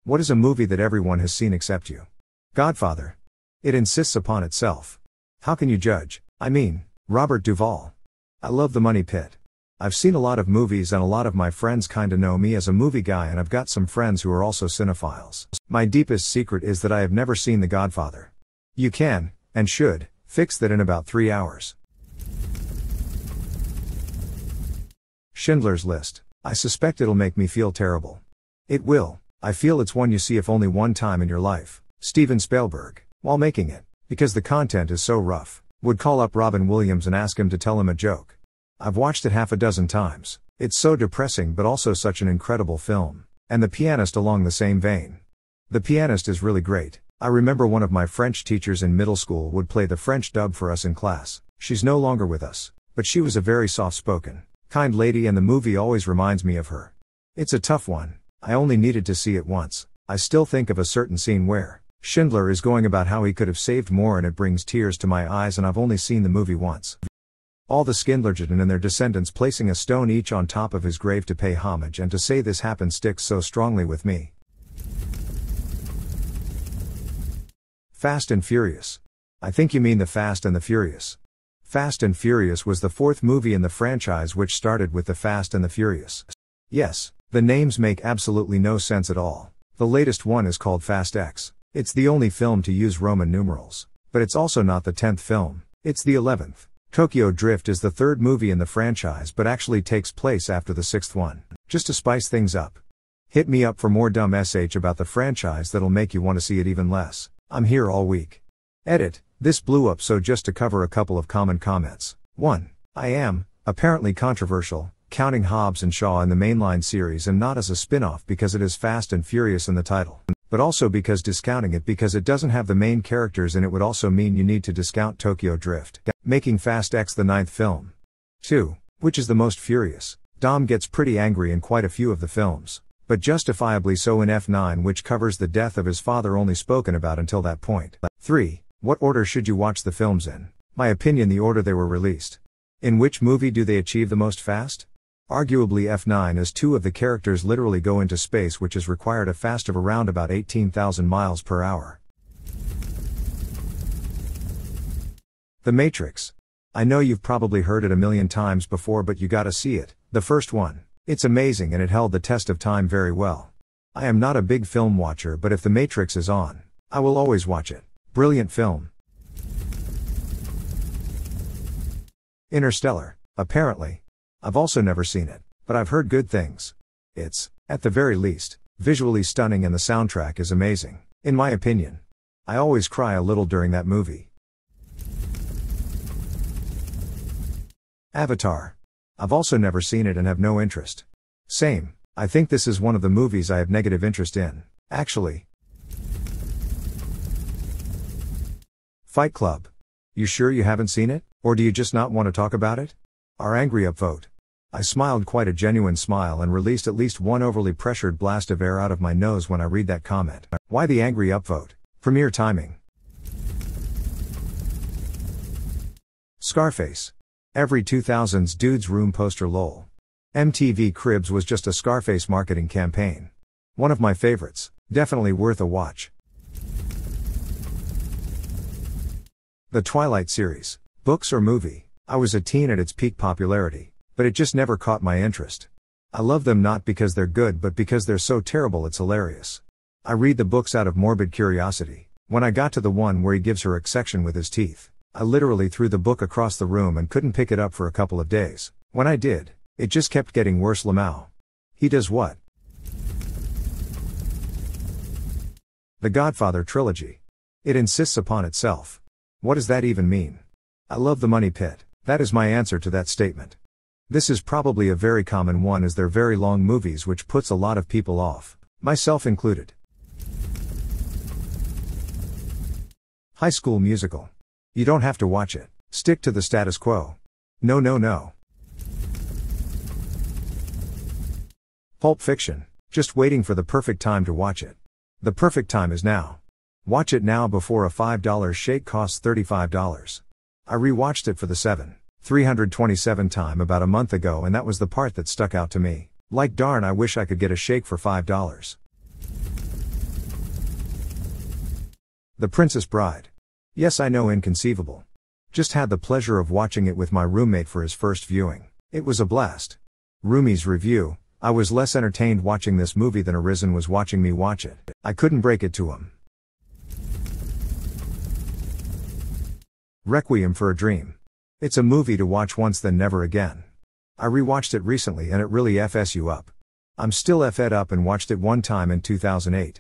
What is a movie that everyone has seen except you? Godfather. It insists upon itself. How can you judge? I mean, Robert Duvall. I love The Money Pit. I've seen a lot of movies and a lot of my friends kinda know me as a movie guy, and I've got some friends who are also cinephiles. My deepest secret is that I have never seen The Godfather. You can, and should, fix that in about 3 hours. Schindler's List. I suspect it'll make me feel terrible. It will. I feel it's one you see if only one time in your life. Steven Spielberg, while making it, because the content is so rough, would call up Robin Williams and ask him to tell him a joke. I've watched it half a dozen times. It's so depressing but also such an incredible film. And The Pianist along the same vein. The Pianist is really great. I remember one of my French teachers in middle school would play the French dub for us in class. She's no longer with us, but she was a very soft-spoken, kind lady, and the movie always reminds me of her. It's a tough one. I only needed to see it once. I still think of a certain scene where Schindler is going about how he could have saved more, and it brings tears to my eyes, and I've only seen the movie once. All the Schindlerjuden and their descendants placing a stone each on top of his grave to pay homage and to say this happened sticks so strongly with me. Fast and Furious. I think you mean The Fast and the Furious. Fast and Furious was the fourth movie in the franchise, which started with The Fast and the Furious. Yes, the names make absolutely no sense at all. The latest one is called Fast X. It's the only film to use Roman numerals. But it's also not the 10th film, it's the 11th. Tokyo Drift is the third movie in the franchise but actually takes place after the 6th one. Just to spice things up. Hit me up for more dumb sh about the franchise that'll make you want to see it even less. I'm here all week. Edit. This blew up, so just to cover a couple of common comments. 1. I am, apparently controversial, counting Hobbs and Shaw in the mainline series and not as a spin-off because it is Fast and Furious in the title. But also because discounting it because it doesn't have the main characters in it would also mean you need to discount Tokyo Drift, making Fast X the 9th film. 2. Which is the most furious? Dom gets pretty angry in quite a few of the films, but justifiably so in F9, which covers the death of his father only spoken about until that point. 3. What order should you watch the films in? My opinion, the order they were released. In which movie do they achieve the most fast? Arguably F9, as 2 of the characters literally go into space, which has required a fast of around about 18,000 miles per hour. The Matrix. I know you've probably heard it a million times before, but you gotta see it, the first one. It's amazing and it held the test of time very well. I am not a big film watcher, but if The Matrix is on, I will always watch it. Brilliant film. Interstellar. Apparently. I've also never seen it, but I've heard good things. It's, at the very least, visually stunning and the soundtrack is amazing, in my opinion. I always cry a little during that movie. Avatar. I've also never seen it and have no interest. Same, I think this is one of the movies I have negative interest in, actually. Fight Club. You sure you haven't seen it, or do you just not want to talk about it? Our angry upvote. I smiled quite a genuine smile and released at least one overly pressured blast of air out of my nose when I read that comment. Why the angry upvote? Premiere timing. Scarface. Every 2000s dude's room poster lol. MTV Cribs was just a Scarface marketing campaign. One of my favorites, definitely worth a watch. The Twilight series. Books or movie? I was a teen at its peak popularity, but it just never caught my interest. I love them not because they're good but because they're so terrible it's hilarious. I read the books out of morbid curiosity. When I got to the one where he gives her a section with his teeth, I literally threw the book across the room and couldn't pick it up for a couple of days. When I did, it just kept getting worse. Lamau. He does what? The Godfather trilogy. It insists upon itself. What does that even mean? I love The Money Pit. That is my answer to that statement. This is probably a very common one as they're very long movies, which puts a lot of people off, myself included. High School Musical. You don't have to watch it. Stick to the status quo. No no no. Pulp Fiction. Just waiting for the perfect time to watch it. The perfect time is now. Watch it now before a $5 shake costs $35. I rewatched it for the 327 time about a month ago, and that was the part that stuck out to me. Like darn, I wish I could get a shake for $5. The Princess Bride. Yes, I know, inconceivable. Just had the pleasure of watching it with my roommate for his first viewing. It was a blast. Roomie's review: I was less entertained watching this movie than Arisen was watching me watch it. I couldn't break it to him. Requiem for a Dream. It's a movie to watch once then never again. I rewatched it recently and it really f's you up. I'm still f'd up and watched it one time in 2008.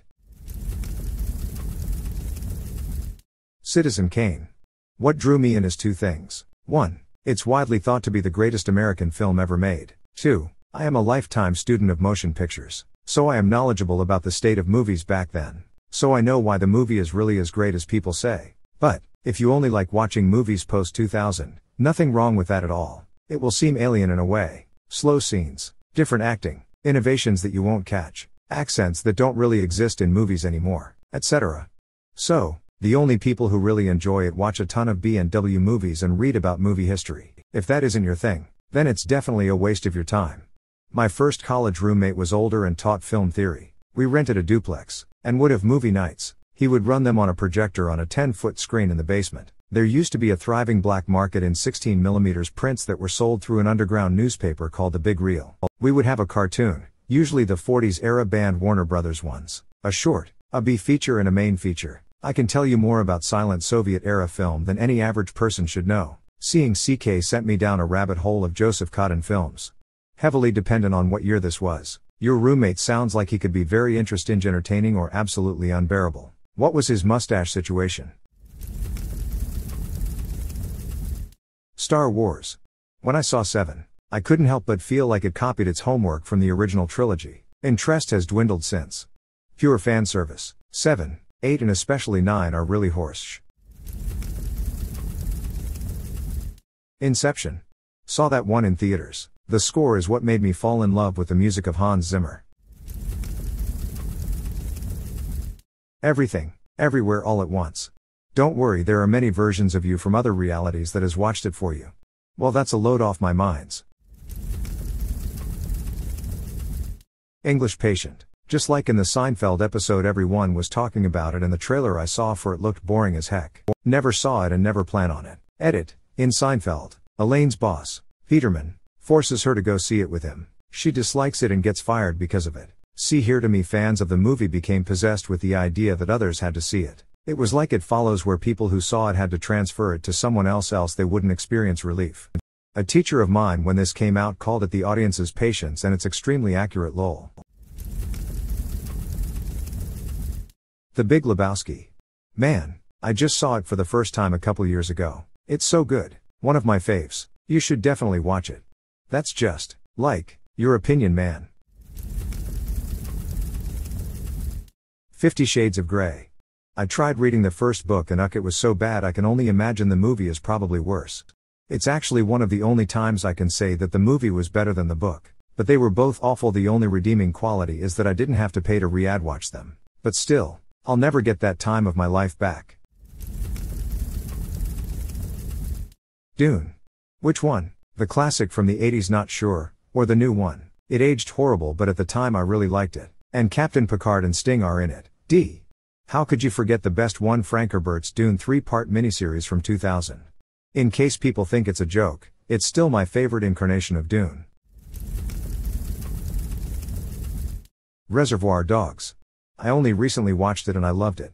Citizen Kane. What drew me in is two things. 1. It's widely thought to be the greatest American film ever made. 2. I am a lifetime student of motion pictures, so I am knowledgeable about the state of movies back then. So I know why the movie is really as great as people say. But, if you only like watching movies post-2000, nothing wrong with that at all. It will seem alien in a way. Slow scenes, different acting, innovations that you won't catch, accents that don't really exist in movies anymore, etc. So, the only people who really enjoy it watch a ton of B&W movies and read about movie history. If that isn't your thing, then it's definitely a waste of your time. My first college roommate was older and taught film theory. We rented a duplex, and would have movie nights. He would run them on a projector on a 10-foot screen in the basement. There used to be a thriving black market in 16mm prints that were sold through an underground newspaper called The Big Reel. We would have a cartoon, usually the 40s era band Warner Brothers ones, a short, a B feature and a main feature. I can tell you more about silent Soviet-era film than any average person should know. Seeing CK sent me down a rabbit hole of Joseph Cotten films. Heavily dependent on what year this was. Your roommate sounds like he could be very interesting, entertaining, or absolutely unbearable. What was his mustache situation? Star Wars. When I saw 7, I couldn't help but feel like it copied its homework from the original trilogy. Interest has dwindled since. Pure fan service. 7, 8 and especially 9 are really horseshit. Inception. Saw that one in theaters. The score is what made me fall in love with the music of Hans Zimmer. Everything, Everywhere, All at Once. Don't worry, there are many versions of you from other realities that has watched it for you. Well, that's a load off my minds. English Patient. Just like in the Seinfeld episode, everyone was talking about it, and the trailer I saw for it looked boring as heck. Never saw it and never plan on it. Edit. In Seinfeld, Elaine's boss, Peterman, forces her to go see it with him. She dislikes it and gets fired because of it. See here, to me, fans of the movie became possessed with the idea that others had to see it. It was like It Follows, where people who saw it had to transfer it to someone else they wouldn't experience relief. A teacher of mine when this came out called it the audience's patience, and it's extremely accurate, lol. The Big Lebowski. Man, I just saw it for the first time a couple years ago. It's so good. One of my faves. You should definitely watch it. That's just, like, your opinion, man. 50 Shades of Grey. I tried reading the first book and it was so bad I can only imagine the movie is probably worse. It's actually one of the only times I can say that the movie was better than the book. But they were both awful. The only redeeming quality is that I didn't have to pay to re-ad watch them. But still, I'll never get that time of my life back. Dune. Which one? The classic from the 80s, not sure, or the new one. It aged horrible, but at the time I really liked it. And Captain Picard and Sting are in it. D. How could you forget the best one? Frank Herbert's Dune 3-part miniseries from 2000. In case people think it's a joke, it's still my favorite incarnation of Dune. Reservoir Dogs. I only recently watched it and I loved it.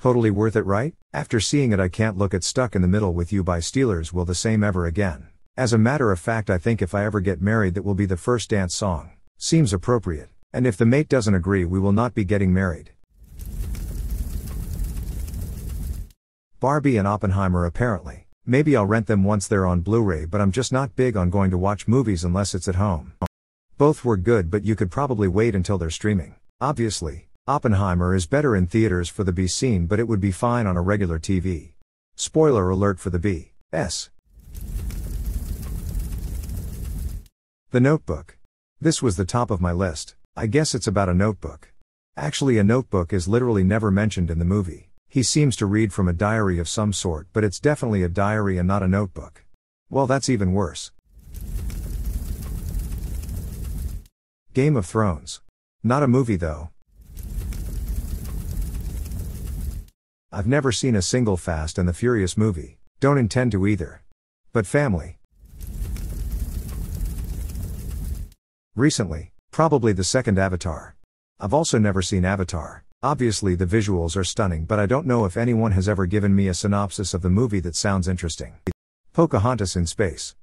Totally worth it, right? After seeing it, I can't look at Stuck in the Middle with You by Steelers will the same ever again. As a matter of fact, I think if I ever get married, that will be the first dance song. Seems appropriate. And if the mate doesn't agree, we will not be getting married. Barbie and Oppenheimer. Apparently. Maybe I'll rent them once they're on Blu-ray, but I'm just not big on going to watch movies unless it's at home. Both were good, but you could probably wait until they're streaming. Obviously, Oppenheimer is better in theaters for the B scene, but it would be fine on a regular TV. Spoiler alert for the B.S. The Notebook. This was the top of my list. I guess it's about a notebook. Actually, a notebook is literally never mentioned in the movie. He seems to read from a diary of some sort, but it's definitely a diary and not a notebook. Well, that's even worse. Game of Thrones. Not a movie though. I've never seen a single Fast and the Furious movie. Don't intend to either. But family. Recently, probably the second Avatar. I've also never seen Avatar. Obviously the visuals are stunning, but I don't know if anyone has ever given me a synopsis of the movie that sounds interesting. Pocahontas in space.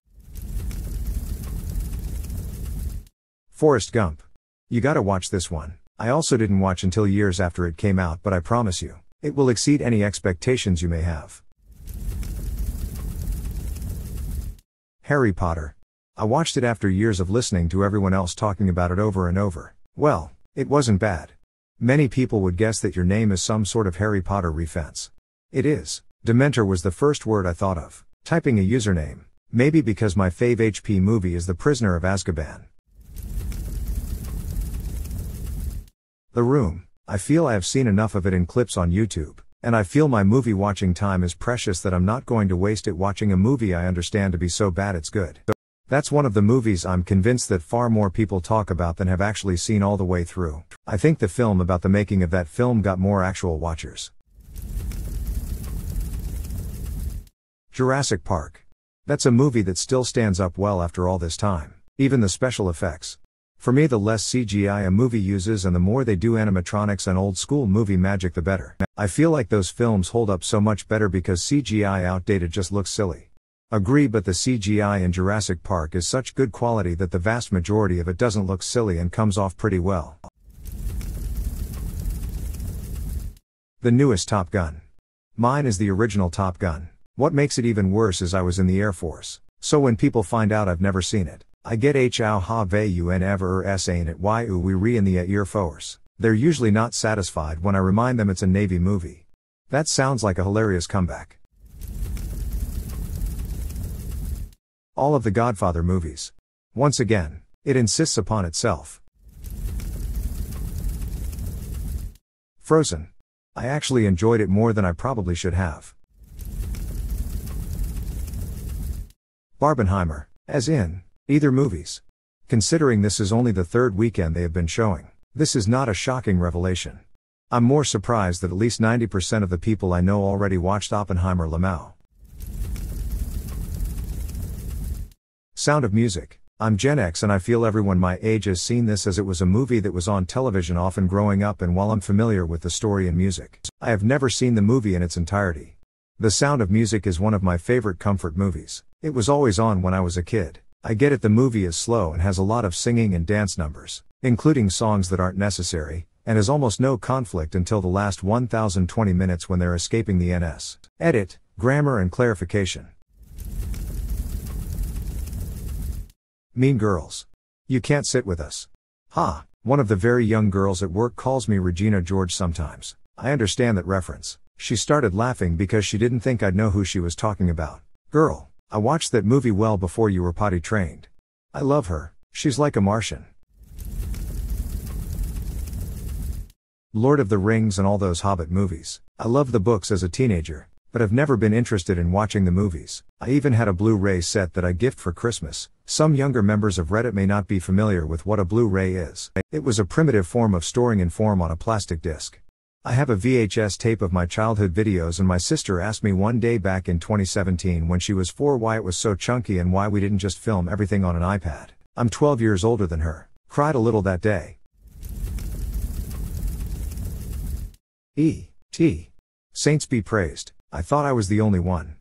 Forrest Gump. You gotta watch this one. I also didn't watch until years after it came out, but I promise you, it will exceed any expectations you may have. Harry Potter. I watched it after years of listening to everyone else talking about it over and over. Well, it wasn't bad. Many people would guess that your name is some sort of Harry Potter reference. It is. Dementor was the first word I thought of. Typing a username. Maybe because my fave HP movie is The Prisoner of Azkaban. The Room. I feel I have seen enough of it in clips on YouTube, and I feel my movie watching time is precious that I'm not going to waste it watching a movie I understand to be so bad it's good. That's one of the movies I'm convinced that far more people talk about than have actually seen all the way through. I think the film about the making of that film got more actual watchers. Jurassic Park. That's a movie that still stands up well after all this time. Even the special effects. For me, the less CGI a movie uses and the more they do animatronics and old school movie magic, the better. I feel like those films hold up so much better because CGI outdated just looks silly. Agree, but the CGI in Jurassic Park is such good quality that the vast majority of it doesn't look silly and comes off pretty well. The newest Top Gun. Mine is the original Top Gun. What makes it even worse is I was in the Air Force, so when people find out I've never seen it, I get how have you never seen it we re in the Air Force. They're usually not satisfied when I remind them it's a Navy movie. That sounds like a hilarious comeback. All of the Godfather movies. Once again, it insists upon itself. Frozen. I actually enjoyed it more than I probably should have. Barbenheimer. As in, either movies. Considering this is only the third weekend they have been showing, this is not a shocking revelation. I'm more surprised that at least 90% of the people I know already watched Oppenheimer Lamau. Sound of Music. I'm Gen X and I feel everyone my age has seen this as it was a movie that was on television often growing up, and while I'm familiar with the story and music, I have never seen the movie in its entirety. The Sound of Music is one of my favorite comfort movies. It was always on when I was a kid. I get it, the movie is slow and has a lot of singing and dance numbers, including songs that aren't necessary, and has almost no conflict until the last 1020 minutes when they're escaping the NS. Edit, grammar and clarification. Mean Girls. You Can't Sit With Us. Ha, one of the very young girls at work calls me Regina George sometimes. I understand that reference. She started laughing because she didn't think I'd know who she was talking about. Girl, I watched that movie well before you were potty trained. I love her, she's like a Martian. Lord of the Rings and all those Hobbit movies. I loved the books as a teenager, but have never been interested in watching the movies. I even had a Blu-ray set that I gift for Christmas. Some younger members of Reddit may not be familiar with what a Blu-ray is. It was a primitive form of storing inform on a plastic disc. I have a VHS tape of my childhood videos, and my sister asked me one day back in 2017 when she was 4 why it was so chunky and why we didn't just film everything on an iPad. I'm 12 years older than her. Cried a little that day. E.T. Saints be praised. I thought I was the only one.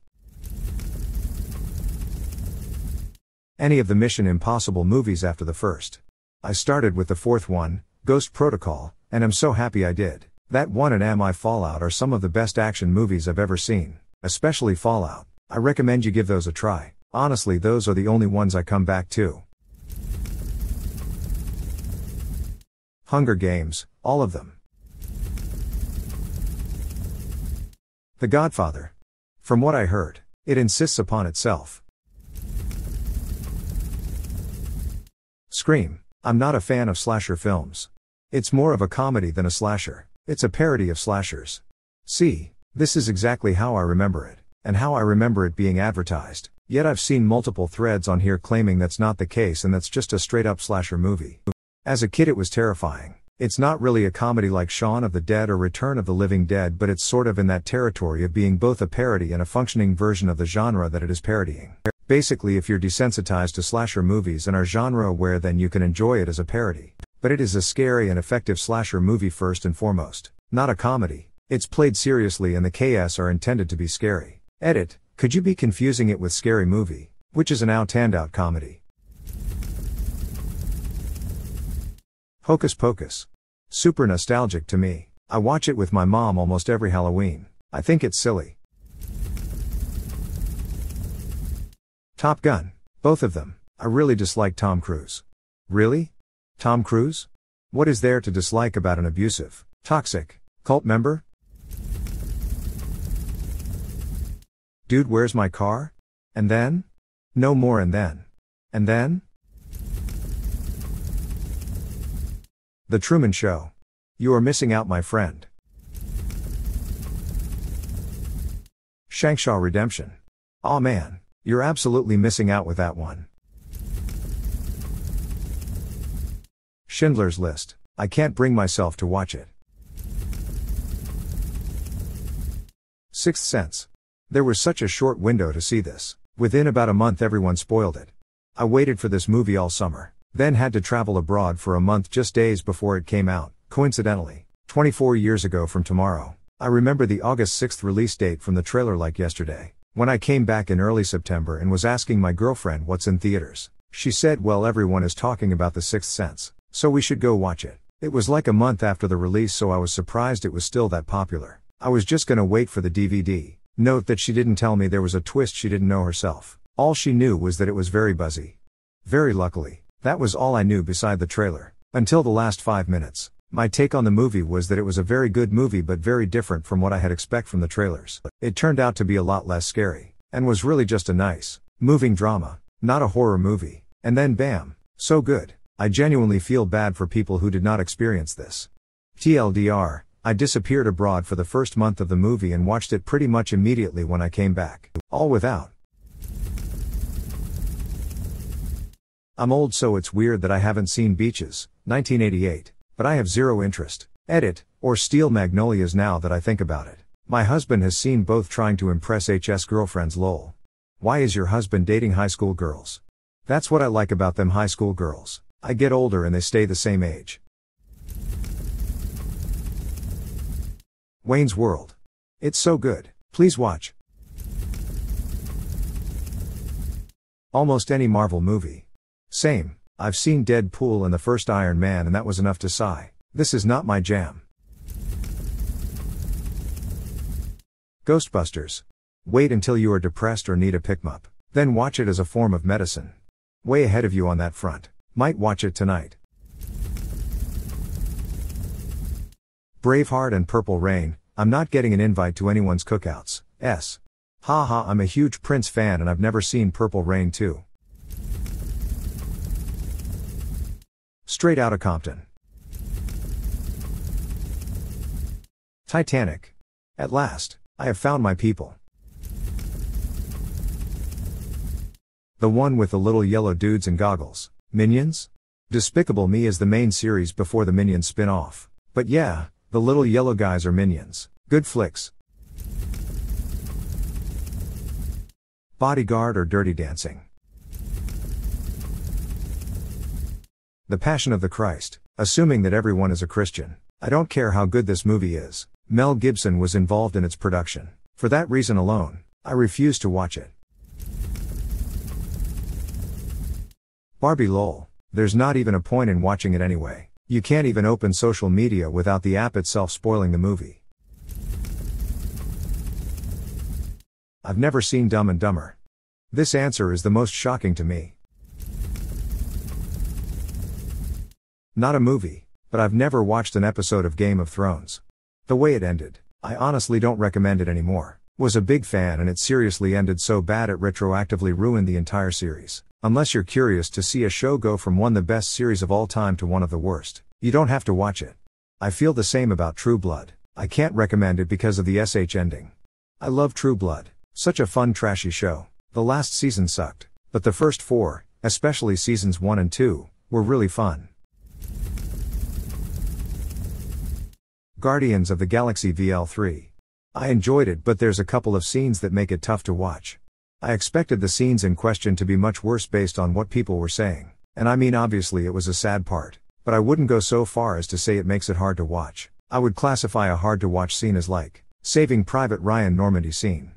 Any of the Mission Impossible movies after the first. I started with the fourth one, Ghost Protocol, and am so happy I did. That one and MI Fallout are some of the best action movies I've ever seen, especially Fallout. I recommend you give those a try. Honestly, those are the only ones I come back to. Hunger Games, all of them. The Godfather. From what I heard, it insists upon itself. Scream. I'm not a fan of slasher films. It's more of a comedy than a slasher. It's a parody of slashers. See, this is exactly how I remember it, and how I remember it being advertised. Yet I've seen multiple threads on here claiming that's not the case and that's just a straight up slasher movie. As a kid it was terrifying. It's not really a comedy like Shaun of the Dead or Return of the Living Dead, but it's sort of in that territory of being both a parody and a functioning version of the genre that it is parodying. Basically, if you're desensitized to slasher movies and are genre aware, then you can enjoy it as a parody. But it is a scary and effective slasher movie first and foremost, not a comedy. It's played seriously and the KS are intended to be scary. Edit, could you be confusing it with Scary Movie, which is an out-and-out comedy? Hocus Pocus. Super nostalgic to me. I watch it with my mom almost every Halloween. I think it's silly. Top Gun. Both of them. I really dislike Tom Cruise. Really? Tom Cruise? What is there to dislike about an abusive, toxic, cult member? Dude, where's my car? And then? No more and then. And then? The Truman Show. You are missing out, my friend. Shankshaw Redemption. Aw man, you're absolutely missing out with that one. Schindler's List. I can't bring myself to watch it. Sixth Sense. There was such a short window to see this. Within about a month everyone spoiled it. I waited for this movie all summer, then had to travel abroad for a month just days before it came out, coincidentally. 24 years ago from tomorrow. I remember the August 6th release date from the trailer like yesterday. When I came back in early September and was asking my girlfriend what's in theaters, she said, well, everyone is talking about The Sixth Sense, so we should go watch it. It was like a month after the release, so I was surprised it was still that popular. I was just gonna wait for the DVD. Note that she didn't tell me there was a twist she didn't know herself. All she knew was that it was very buzzy. Very luckily, that was all I knew beside the trailer. Until the last 5 minutes. My take on the movie was that it was a very good movie but very different from what I had expected from the trailers. It turned out to be a lot less scary, and was really just a nice, moving drama, not a horror movie. And then bam, so good. I genuinely feel bad for people who did not experience this. TLDR, I disappeared abroad for the first month of the movie and watched it pretty much immediately when I came back. All without. I'm old, so it's weird that I haven't seen Beaches, 1988, but I have zero interest. Edit, or Steel Magnolias now that I think about it. My husband has seen both trying to impress HS girlfriends lol. Why is your husband dating high school girls? That's what I like about them high school girls. I get older and they stay the same age. Wayne's World. It's so good. Please watch. Almost any Marvel movie. Same. I've seen Deadpool and the first Iron Man and that was enough to sigh. This is not my jam. Ghostbusters. Wait until you are depressed or need a pick-me-up. Then watch it as a form of medicine. Way ahead of you on that front. Might watch it tonight. Braveheart and Purple Rain. I'm not getting an invite to anyone's cookouts. Haha, I'm a huge Prince fan and I've never seen Purple Rain 2. Straight Outta Compton. Titanic. At last, I have found my people. The one with the little yellow dudes and goggles. Minions? Despicable Me is the main series before the Minions spin-off. But yeah, the little yellow guys are Minions. Good flicks. Bodyguard or Dirty Dancing. The Passion of the Christ, assuming that everyone is a Christian. I don't care how good this movie is. Mel Gibson was involved in its production. For that reason alone, I refuse to watch it. Barbie lol. There's not even a point in watching it anyway. You can't even open social media without the app itself spoiling the movie. I've never seen Dumb and Dumber. This answer is the most shocking to me. Not a movie, but I've never watched an episode of Game of Thrones. The way it ended, I honestly don't recommend it anymore. Was a big fan and it seriously ended so bad it retroactively ruined the entire series. Unless you're curious to see a show go from one of the best series of all time to one of the worst, you don't have to watch it. I feel the same about True Blood. I can't recommend it because of the SH ending. I love True Blood. Such a fun trashy show. The last season sucked, but the first 4, especially seasons 1 and 2, were really fun. Guardians of the Galaxy VL3. I enjoyed it, but there's a couple of scenes that make it tough to watch. I expected the scenes in question to be much worse based on what people were saying. And I mean, obviously it was a sad part. But I wouldn't go so far as to say it makes it hard to watch. I would classify a hard to watch scene as like Saving Private Ryan Normandy scene.